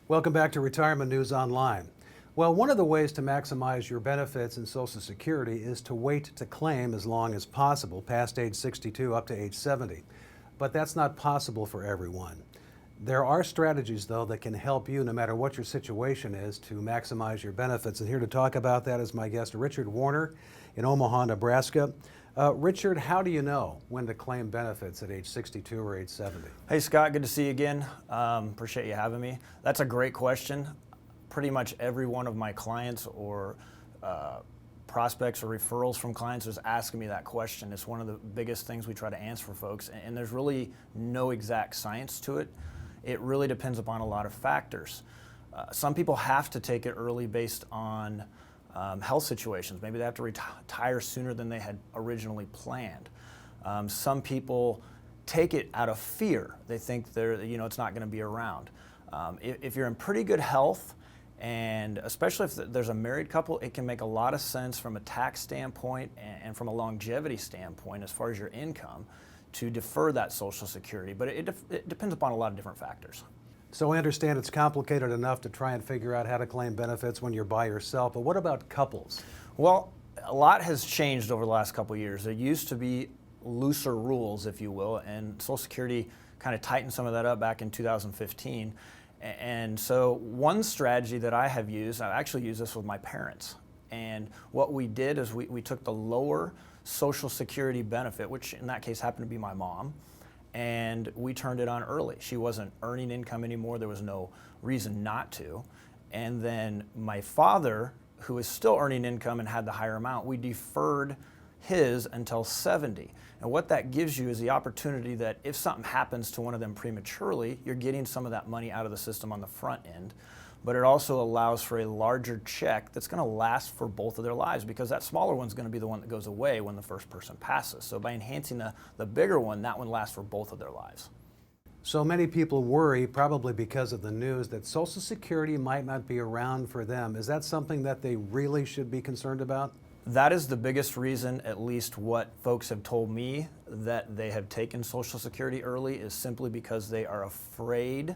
Welcome back to Retirement News Online. Well, one of the ways to maximize your benefits in Social Security is to wait to claim as long as possible, past age 62 up to age 70. But that's not possible for everyone. There are strategies, though, that can help you, no matter what your situation is, to maximize your benefits. And here to talk about that is my guest, Richard Warner in Omaha, Nebraska. Richard, how do you know when to claim benefits at age 62 or age 70? Hey Scott, good to see you again. Appreciate you having me. That's a great question. Pretty much every one of my clients or prospects or referrals from clients is asking me that question. It's one of the biggest things we try to answer for folks, and there's really no exact science to it. It really depends upon a lot of factors. Some people have to take it early based on health situations. Maybe they have to retire sooner than they had originally planned. Some people take it out of fear. They think it's not going to be around. If you're in pretty good health, and especially if there's a married couple, it can make a lot of sense from a tax standpoint and from a longevity standpoint as far as your income to defer that Social Security. But it depends upon a lot of different factors. So I understand it's complicated enough to try and figure out how to claim benefits when you're by yourself, but what about couples? Well, a lot has changed over the last couple of years. There used to be looser rules, if you will, and Social Security kind of tightened some of that up back in 2015. And so one strategy that I have used, I actually used this with my parents, and what we did is we took the lower Social Security benefit, which in that case happened to be my mom, and we turned it on early. She wasn't earning income anymore. There was no reason not to. And then my father, who was still earning income and had the higher amount, we deferred his until 70. And what that gives you is the opportunity that if something happens to one of them prematurely, you're getting some of that money out of the system on the front end. But it also allows for a larger check that's going to last for both of their lives, because that smaller one's going to be the one that goes away when the first person passes. So by enhancing the bigger one, that one lasts for both of their lives. So many people worry, probably because of the news, that Social Security might not be around for them. Is that something that they really should be concerned about? That is the biggest reason, at least what folks have told me, that they have taken Social Security early, is simply because they are afraid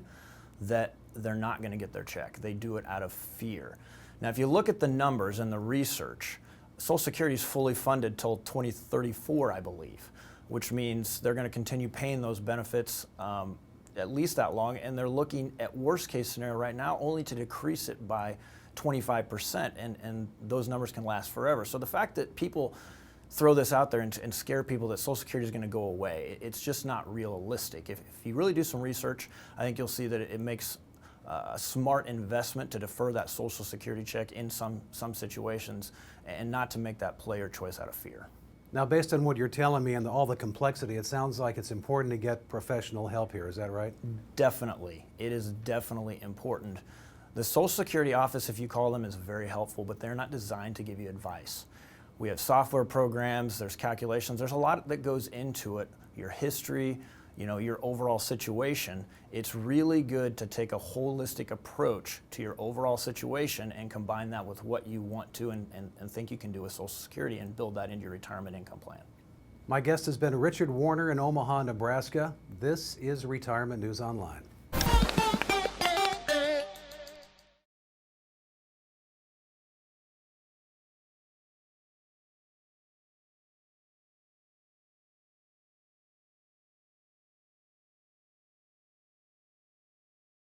that they're not going to get their check. They do it out of fear. Now, if you look at the numbers and the research, Social Security is fully funded till 2034, I believe, which means they're going to continue paying those benefits at least that long, and they're looking at worst case scenario right now only to decrease it by 25%, and those numbers can last forever. So the fact that people throw this out there and scare people that Social Security is going to go away, it's just not realistic. If you really do some research, I think you'll see that it makes a smart investment to defer that Social Security check in some situations, and not to make that player choice out of fear. Now, based on what you're telling me and all the complexity, it sounds like it's important to get professional help here. Is that right? Definitely. It is definitely important. The Social Security office, if you call them, is very helpful, but they're not designed to give you advice. We have software programs, there's calculations, there's a lot that goes into it, your history, your overall situation. It's really good to take a holistic approach to your overall situation and combine that with what you want to and think you can do with Social Security and build that into your retirement income plan. My guest has been Richard Warner in Omaha, Nebraska. This is Retirement News Online.